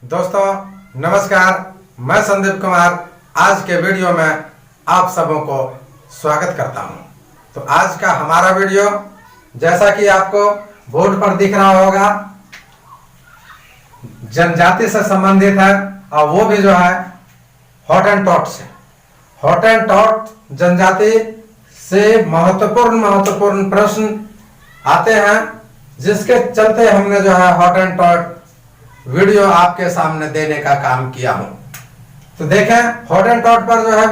दोस्तों नमस्कार, मैं संदीप कुमार आज के वीडियो में आप सबों को स्वागत करता हूं। तो आज का हमारा वीडियो जैसा कि आपको बोर्ड पर दिख रहा होगा जनजाति से संबंधित है और वो भी जो है हॉटेंटॉट से। हॉटेंटॉट जनजाति से महत्वपूर्ण प्रश्न आते हैं, जिसके चलते हमने जो है हॉटेंटॉट वीडियो आपके सामने देने का काम किया हूं। तो देखें, हॉटेंटॉट पर जो है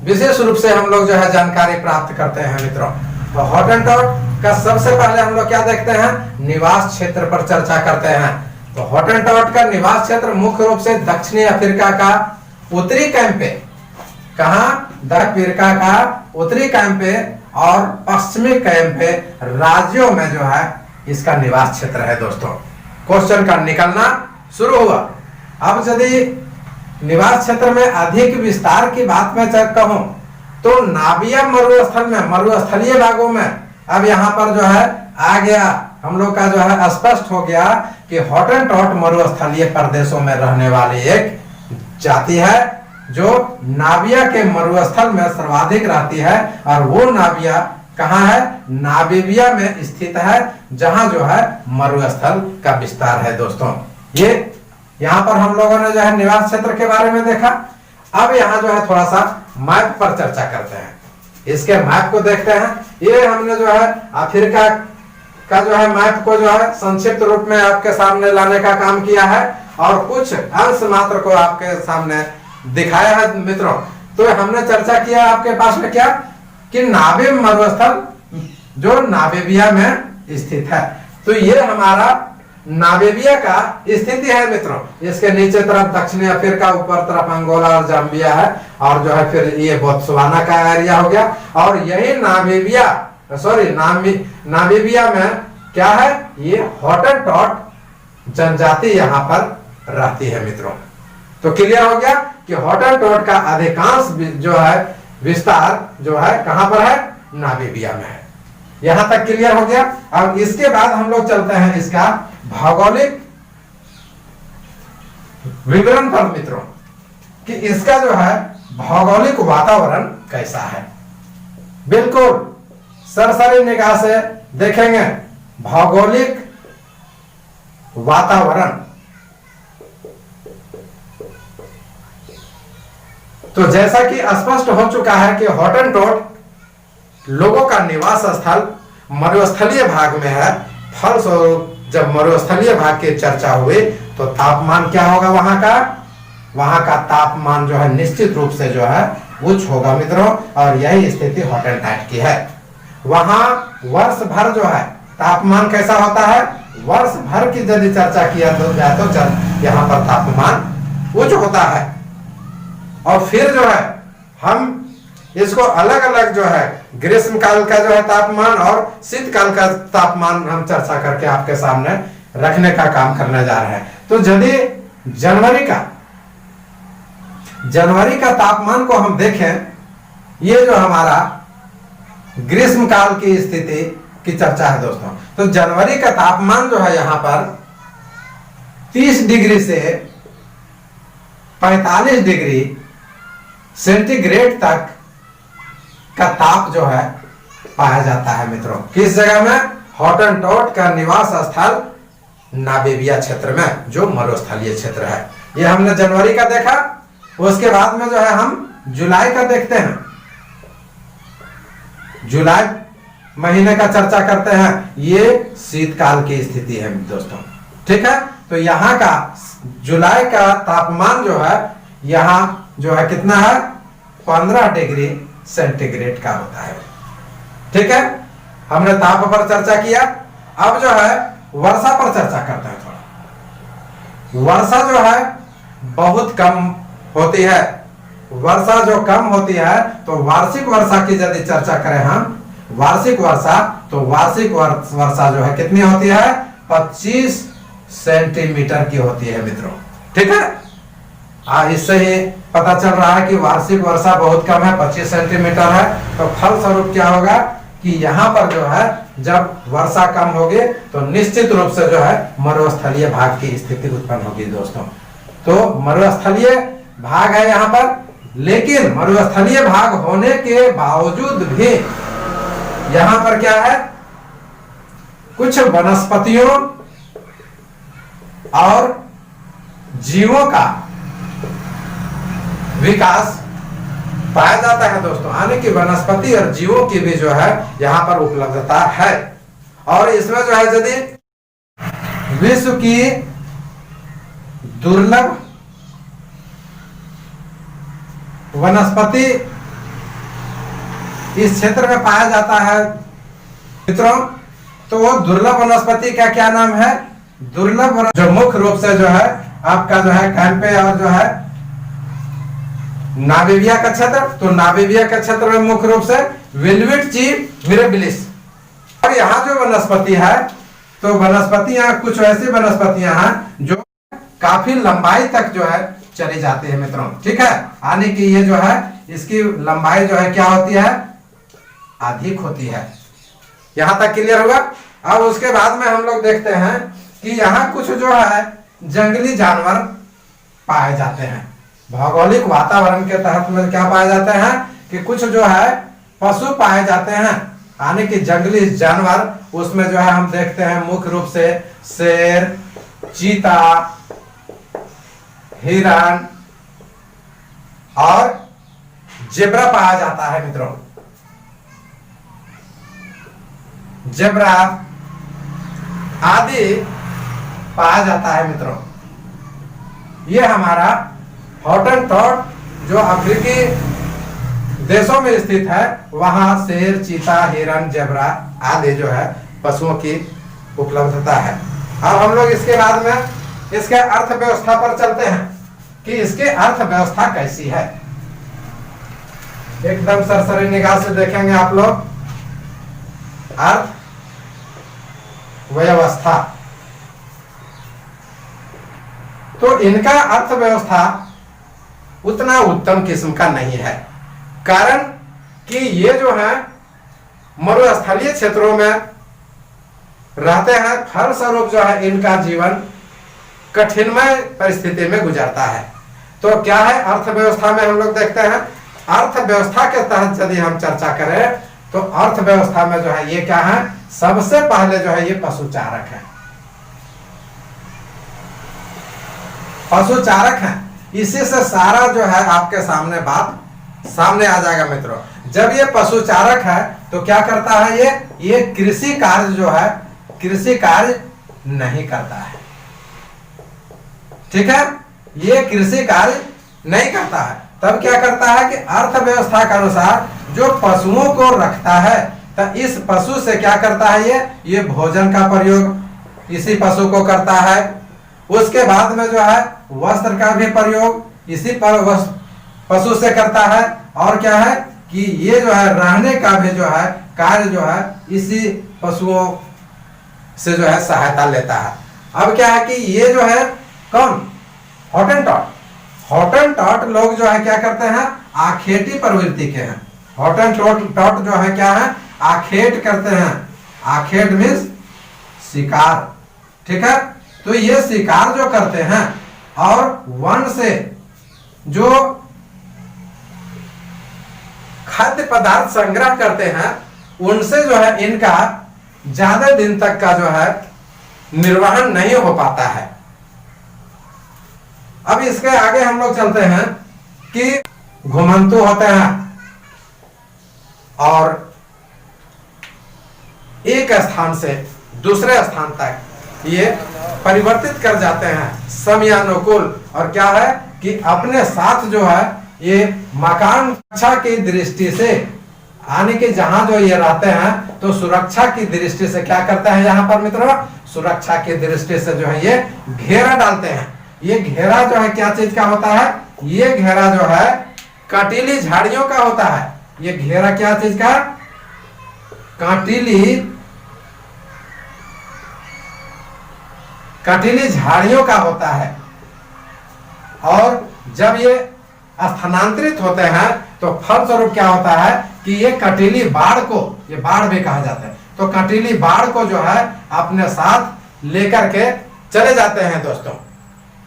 विशेष रूप से हम लोग जो है जानकारी प्राप्त करते हैं मित्रों। तो हॉटेंटॉट का सबसे पहले हम लोग क्या देखते हैं, निवास क्षेत्र पर चर्चा करते हैं। तो हॉटेंटॉट का निवास क्षेत्र मुख्य रूप से दक्षिणी अफ्रीका का उत्तरी कैंप पे, कहां, दक्षिण अफ्रीका का उत्तरी कैंप पे और पश्चिमी कैंप पे राज्यों में जो है इसका निवास क्षेत्र है। दोस्तों क्वेश्चन का निकलना शुरू हुआ। अब यदि निवास क्षेत्र में अधिक विस्तार की बात में कहूं तो नाबिया मरुस्थल में, मरुस्थलीय भागों में अब यहां पर जो है आ गया, हम लोग का जो है स्पष्ट हो गया कि हॉटेंटॉट मरुस्थलीय प्रदेशों में रहने वाली एक जाति है जो नाबिया के मरुस्थल में सर्वाधिक रहती है। और वो नाबिया कहां है, नामीबिया में स्थित है, जहां जो है मरुस्थल का विस्तार है। दोस्तों ये यहां पर हम लोगों ने जो है निवास क्षेत्र के बारे में देखा। अब यहां जो है थोड़ा सा मैप पर चर्चा करते हैं, इसके मैप को देखते हैं। ये हमने जो है अफ्रीका का जो है मैप को जो है संक्षिप्त रूप में आपके सामने लाने का काम किया है और कुछ अंश मात्र को आपके सामने दिखाया है मित्रों। तो हमने चर्चा किया आपके पास में क्या कि नाबे मरुस्थल जो नामीबिया में स्थित है। तो ये हमारा नामीबिया का स्थिति है मित्रों। इसके नीचे तरफ दक्षिणी अफ्रीका, ऊपर तरफ अंगोला और जाम्बिया है और जो है फिर ये बोत्सवाना का एरिया हो गया। और यही नामीबिया में क्या है, ये हॉटेंटॉट जनजाति यहाँ पर रहती है मित्रों। तो क्लियर हो गया कि हॉटेंटॉट का अधिकांश जो है विस्तार जो है कहां पर है, नामीबिया में है। यहां तक क्लियर हो गया। अब इसके बाद हम लोग चलते हैं इसका भौगोलिक विवरण पर मित्रों, कि इसका जो है भौगोलिक वातावरण कैसा है। बिल्कुल सरसरी निगाह से देखेंगे भौगोलिक वातावरण। तो जैसा कि स्पष्ट हो चुका है कि हॉटेंटॉट लोगों का निवास स्थल मरुस्थलीय भाग में है। फलस्वरूप जब मरुस्थलीय भाग की चर्चा हुई तो तापमान क्या होगा, वहां का तापमान जो है निश्चित रूप से जो है उच्च होगा मित्रों। और यही स्थिति हॉटेंटॉट की है। वहां वर्ष भर जो है तापमान कैसा होता है, वर्ष भर की यदि चर्चा किया तो यहाँ पर तापमान उच्च होता है। और फिर जो है हम इसको अलग अलग जो है ग्रीष्म काल का जो है तापमान और शीतकाल का तापमान हम चर्चा करके आपके सामने रखने का काम करने जा रहे हैं। तो यदि जनवरी का तापमान को हम देखें, ये जो हमारा ग्रीष्म काल की स्थिति की चर्चा है दोस्तों। तो जनवरी का तापमान जो है यहां पर 30 डिग्री से 45 डिग्री सेंटीग्रेड तक का ताप जो है पाया जाता है मित्रों। किस जगह में, हॉटेंटॉट का निवास स्थल नामीबिया क्षेत्र में, जो मरुस्थलीय क्षेत्र है। ये हमने जनवरी का देखा। उसके बाद में जो है हम जुलाई का देखते हैं। जुलाई महीने का चर्चा करते हैं। ये शीतकाल की स्थिति है दोस्तों, ठीक है। तो यहाँ का जुलाई का तापमान जो है यहाँ जो है कितना है, 15 डिग्री सेंटीग्रेड का होता है, ठीक है। हमने ताप पर चर्चा किया। अब जो है वर्षा पर चर्चा करते हैं थोड़ा। वर्षा जो है बहुत कम होती है। वर्षा जो कम होती है तो वार्षिक वर्षा की यदि चर्चा करें हम, वार्षिक वर्षा, तो वार्षिक वर्षा जो है कितनी होती है, 25 सेंटीमीटर की होती है मित्रों, ठीक है। इससे ही पता चल रहा है कि वार्षिक वर्षा बहुत कम है, 25 सेंटीमीटर है। तो फलस्वरूप क्या होगा कि यहाँ पर जो है जब वर्षा कम होगी तो निश्चित रूप से जो है मरुस्थलीय भाग की स्थिति उत्पन्न होगी दोस्तों। तो मरुस्थलीय भाग है यहाँ पर, लेकिन मरुस्थलीय भाग होने के बावजूद भी यहाँ पर क्या है, कुछ वनस्पतियों और जीवों का विकास पाया जाता है दोस्तों। यानी कि वनस्पति और जीवों की भी जो है यहाँ पर उपलब्धता है। और इसमें जो है यदि विश्व की दुर्लभ वनस्पति इस क्षेत्र में पाया जाता है मित्रों, तो वो दुर्लभ वनस्पति का क्या नाम है, दुर्लभ जो मुख्य रूप से जो है आपका जो है कैंपे और जो है नामीबिया का क्षेत्र, तो नामीबिया के क्षेत्र में मुख्य रूप से वेलवेट चीफ मिरेबिलिस। और यहाँ जो वनस्पति है, तो वनस्पतियां कुछ ऐसी वनस्पतियां हैं जो काफी लंबाई तक जो है चली जाती है मित्रों, ठीक है। यानी कि ये जो है इसकी लंबाई जो है क्या होती है, अधिक होती है। यहां तक क्लियर होगा। अब उसके बाद में हम लोग देखते हैं कि यहाँ कुछ जो है जंगली जानवर पाए जाते हैं। भौगोलिक वातावरण के तहत में क्या पाए जाते हैं कि कुछ जो है पशु पाए जाते हैं, यानी कि जंगली जानवर। उसमें जो है हम देखते हैं मुख्य रूप से शेर, चीता, हिरण और जेब्रा पाया जाता है मित्रों। जेब्रा आदि पाया जाता है मित्रों। ये हमारा हॉटनटॉट जो अफ्रीकी देशों में स्थित है, वहां शेर, चीता, हिरण, जेब्रा आदि जो है पशुओं की उपलब्धता है। अब हम लोग इसके बाद में इसके अर्थव्यवस्था पर चलते हैं कि इसकी अर्थव्यवस्था कैसी है। एकदम सरसरी निगाह से देखेंगे आप लोग अर्थव्यवस्था। तो इनका अर्थव्यवस्था उतना उत्तम किस्म का नहीं है, कारण कि ये जो है मरुस्थलीय क्षेत्रों में रहते हैं, फलस्वरूप जो है इनका जीवन कठिनमय परिस्थिति में गुजरता है। तो क्या है अर्थव्यवस्था में हम लोग देखते हैं, अर्थव्यवस्था के तहत यदि हम चर्चा करें तो अर्थव्यवस्था में जो है ये क्या है, सबसे पहले जो है ये पशुचारक है। पशुचारक है, इसी से सारा जो है आपके सामने बात सामने आ जाएगा मित्रों। जब ये पशुचारक है तो क्या करता है, ये कृषि कार्य जो है कृषि कार्य नहीं करता है, ठीक है। ये कृषि कार्य नहीं करता है, तब क्या करता है कि अर्थव्यवस्था के अनुसार जो पशुओं को रखता है, तो इस पशु से क्या करता है, ये भोजन का प्रयोग इसी पशु को करता है। उसके बाद में जो है वस्त्र का भी प्रयोग इसी पर पशु से करता है। और क्या है कि ये जो है रहने का भी जो है कार्य जो है इसी पशुओं से जो है सहायता लेता है। अब क्या है कि ये जो है कौन, हॉटनटॉट लोग जो है क्या करते हैं, आखेटी प्रवृत्ति के हैं। हॉटनटॉट जो है क्या है, आखेट करते हैं। आखेट मीन्स शिकार, ठीक है। तो ये शिकार जो करते हैं और वन से जो खाद्य पदार्थ संग्रह करते हैं, उनसे जो है इनका ज्यादा दिन तक का जो है निर्वहन नहीं हो पाता है। अब इसके आगे हम लोग चलते हैं कि घुमंतु होते हैं और एक स्थान से दूसरे स्थान तक ये परिवर्तित कर जाते हैं समयानुकूल। और क्या है कि अपने साथ जो है ये मकान सुरक्षा की दृष्टि से, यानी कि जहां जो ये रहते हैं तो सुरक्षा की दृष्टि से क्या करते हैं, यहाँ पर मित्रों सुरक्षा की दृष्टि से जो है ये घेरा डालते हैं। ये घेरा जो है क्या चीज का होता है, ये घेरा जो है कांटीली झाड़ियों का होता है। ये घेरा क्या चीज का, कांटीली झाड़ियों का होता है। और जब ये स्थानांतरित होते हैं तो फलस्वरूप क्या होता है कि ये कटीली बाढ़ को, ये बाढ़ भी कहा जाता है, तो कटीली बाढ़ को जो है अपने साथ लेकर के चले जाते हैं दोस्तों।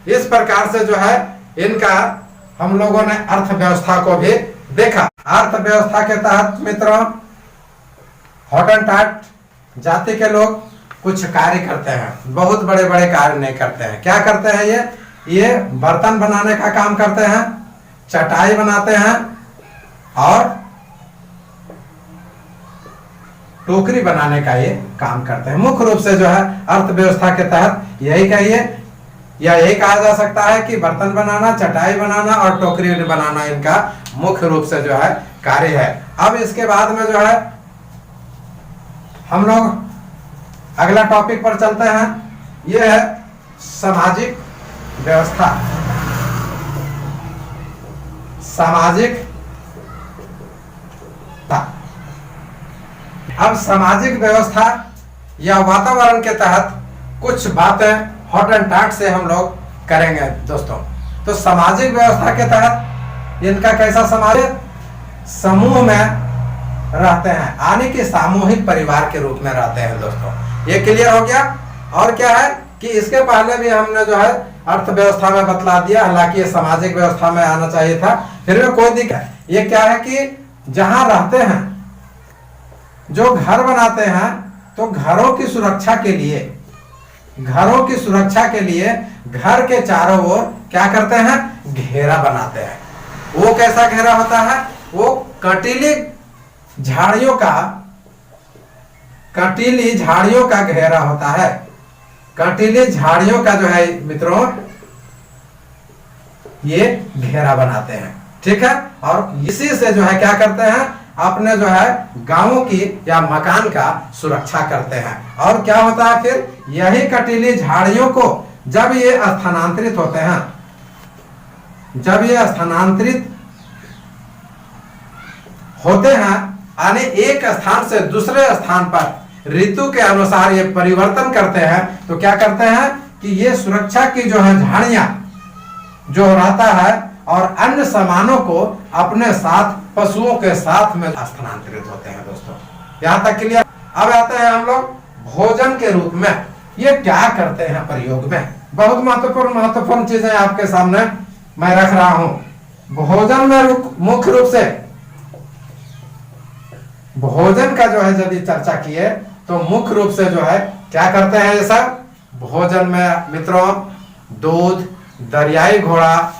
इस प्रकार से जो है इनका हम लोगों ने अर्थव्यवस्था को भी देखा। अर्थव्यवस्था के तहत मित्रों हॉटेंटॉट जाति के लोग कुछ कार्य करते हैं, बहुत बड़े बड़े कार्य नहीं करते हैं। क्या करते हैं? ये बर्तन बनाने का काम करते हैं, चटाई बनाते हैं और टोकरी बनाने का ये काम करते हैं। मुख्य रूप से जो है अर्थव्यवस्था के तहत यही कहिए या यही कहा जा सकता है कि बर्तन बनाना, चटाई बनाना और टोकरी बनाना इनका मुख्य रूप से जो है कार्य है। अब इसके बाद में जो है हम लोग अगला टॉपिक पर चलते हैं। यह है सामाजिक व्यवस्था। अब सामाजिक व्यवस्था या वातावरण के तहत कुछ बातें हॉटेंटॉट से हम लोग करेंगे दोस्तों। तो सामाजिक व्यवस्था के तहत इनका कैसा समाज? समूह में रहते हैं, यानी कि सामूहिक परिवार के रूप में रहते हैं दोस्तों। ये क्लियर हो गया। और क्या है कि इसके पहले भी हमने जो है अर्थव्यवस्था में बतला दिया, हालांकि ये सामाजिक व्यवस्था में आना चाहिए था, फिर भी कोई दिक्कत। ये क्या है कि जहां रहते हैं, जो घर बनाते हैं, तो घरों की सुरक्षा के लिए घर के चारों ओर क्या करते हैं? घेरा बनाते हैं। वो कैसा घेरा होता है? वो कटीली झाड़ियों का घेरा होता है। कटीली झाड़ियों का जो है मित्रों ये घेरा बनाते हैं, ठीक है। और इसी से जो है क्या करते हैं? अपने जो है गांवों की या मकान का सुरक्षा करते हैं। और क्या होता है फिर? यही कटीली झाड़ियों को जब ये स्थानांतरित होते हैं, यानी एक स्थान से दूसरे स्थान पर ऋतु के अनुसार ये परिवर्तन करते हैं, तो क्या करते हैं कि ये सुरक्षा की जो है झाड़ियां जो रहता है और अन्य सामानों को अपने साथ पशुओं के साथ में स्थानांतरित होते हैं दोस्तों। यहाँ तक क्लियर। अब आते हैं हम लोग भोजन के रूप में। ये क्या करते हैं प्रयोग में? बहुत महत्वपूर्ण चीजें आपके सामने मैं रख रहा हूं। भोजन में मुख्य रूप से भोजन का जो है यदि चर्चा किए तो मुख्य रूप से जो है क्या करते हैं ये सब? भोजन में मित्रों दूध, दरियाई घोड़ा,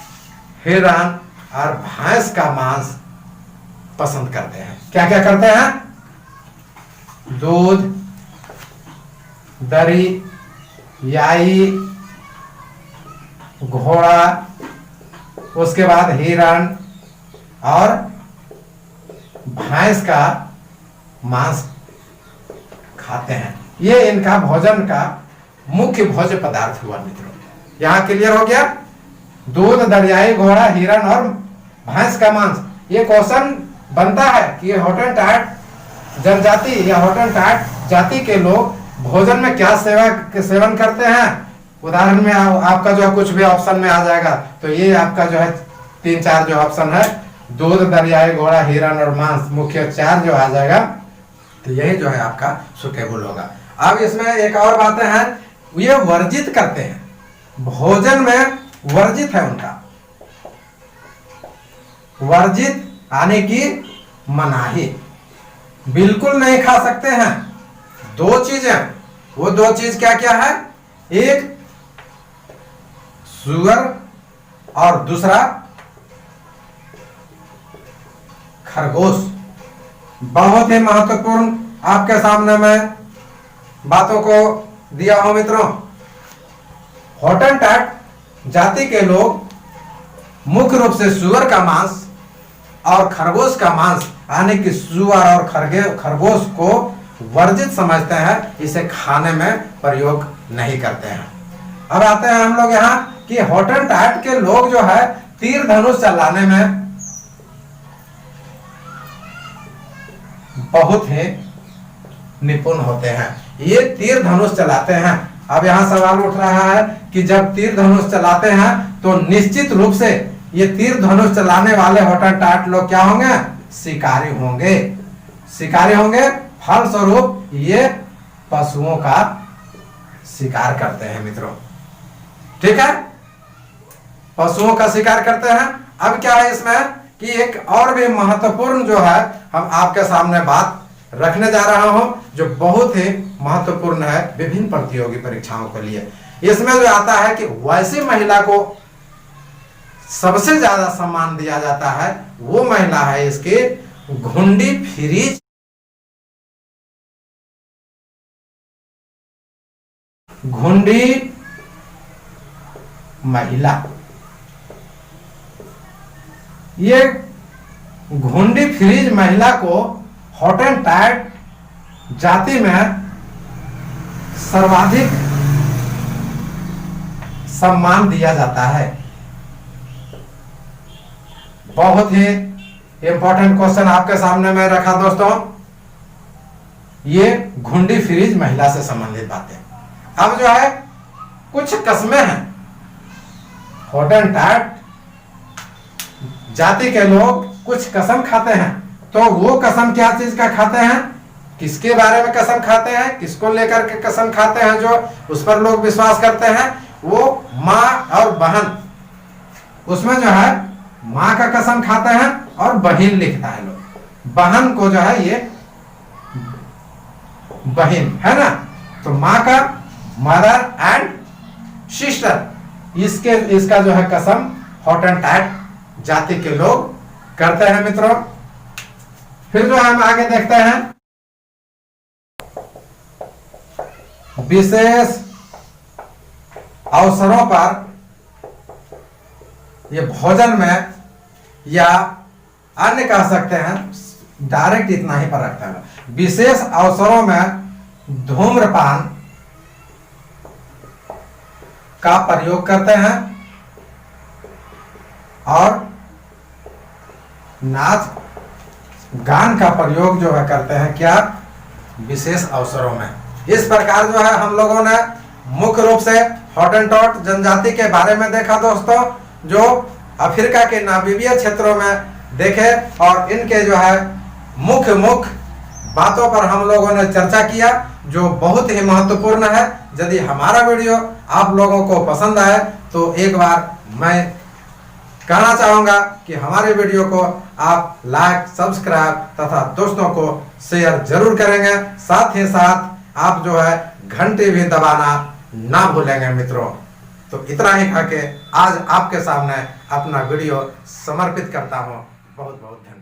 हिरण और भैंस का मांस पसंद करते हैं। क्या क्या करते हैं? दूध, दरियाई घोड़ा, उसके बाद हिरण और भैंस का मांस खाते हैं। ये इनका भोजन का मुख्य भोज्य पदार्थ हुआ मित्रों। यहां क्लियर हो गया? दूध, दरियाई घोड़ा, हिरण और भैंस का मांस। ये क्वेश्चन बनता है कि हॉटेंटॉट जनजाति या हॉटेंटॉट जाति के लोग भोजन में क्या सेवन करते हैं। उदाहरण में आपका जो है कुछ भी ऑप्शन में आ जाएगा, तो ये आपका जो है 3-4 जो ऑप्शन है, दूध, दरियाई घोड़ा, हिरण और मांस, मुख्य 4 जो आ जाएगा, तो यही जो है आपका सुटेबल होगा। अब इसमें एक और बातें हैं, ये वर्जित करते हैं, भोजन में वर्जित है उनका। वर्जित आने की मनाही, बिल्कुल नहीं खा सकते हैं। 2 चीजें, वो 2 चीज क्या क्या है? एक सुअर और दूसरा खरगोश। बहुत ही महत्वपूर्ण आपके सामने मैं बातों को दिया हूं मित्रों। हॉटेंटॉट जाति के लोग मुख्य रूप से सुअर का मांस और खरगोश का मांस, यानी कि सुअर और खरगोश को वर्जित समझते हैं, इसे खाने में प्रयोग नहीं करते हैं। अब आते हैं हम लोग यहाँ कि हॉटेंटॉट के लोग जो है तीर धनुष चलाने में बहुत ही निपुण होते हैं। ये तीर धनुष चलाते हैं। अब यहाँ सवाल उठ रहा है कि जब तीर धनुष चलाते हैं तो निश्चित रूप से ये तीर धनुष चलाने वाले हॉटेंटॉट लोग क्या होंगे? शिकारी होंगे। शिकारी होंगे, फलस्वरूप ये पशुओं का शिकार करते हैं मित्रों, ठीक है। पशुओं का शिकार करते हैं। अब क्या है इसमें कि एक और भी महत्वपूर्ण जो है हम आपके सामने बात रखने जा रहा हूं, जो बहुत ही महत्वपूर्ण है विभिन्न प्रतियोगी परीक्षाओं के लिए। इसमें जो आता है कि वैसी महिला को सबसे ज्यादा सम्मान दिया जाता है, वो महिला है इसकी घुंडी फ्रीज घुंडी महिला। ये घुंडी फ्रीज महिला को हॉटेंटॉट जाति में सर्वाधिक सम्मान दिया जाता है। बहुत ही इंपॉर्टेंट क्वेश्चन आपके सामने में रखा दोस्तों, ये घुंडी फ्रीज महिला से संबंधित बातें। अब जो है कुछ कस्में हैं, हॉटेंटॉट जाति के लोग कुछ कसम खाते हैं, तो वो कसम क्या चीज का खाते हैं, किसके बारे में कसम खाते हैं, किसको लेकर के कसम खाते हैं, जो उस पर लोग विश्वास करते हैं, वो माँ और बहन। उसमें जो है माँ का कसम खाते हैं और बहन लिखता है लोग, बहन को जो है ये बहन है ना, तो माँ का मदर एंड सिस्टर, इसका जो है कसम हॉटेंटॉट जाति के लोग करते हैं मित्रों। फिर जो हम आगे देखते हैं, विशेष अवसरों पर ये भोजन में या अन्य कह सकते हैं, डायरेक्ट इतना ही पर रखता है, विशेष अवसरों में धूम्रपान का प्रयोग करते हैं और नाच गान का प्रयोग जो है करते हैं, क्या विशेष अवसरों में। इस प्रकार जो है हम लोगों ने मुख्य रूप से हॉटेंटॉट जनजाति के बारे में देखा दोस्तों, जो अफ्रीका के नामीबिया क्षेत्रों में देखे, और इनके जो है मुख्य बातों पर हम लोगों ने चर्चा किया, जो बहुत ही महत्वपूर्ण है। यदि हमारा वीडियो आप लोगों को पसंद आए तो एक बार मैं कहना चाहूंगा कि हमारे वीडियो को आप लाइक, सब्सक्राइब तथा दोस्तों को शेयर जरूर करेंगे। साथ ही साथ आप जो है घंटी भी दबाना ना भूलेंगे मित्रों। तो इतना ही कह के आज आपके सामने अपना वीडियो समर्पित करता हूं। बहुत बहुत धन्यवाद।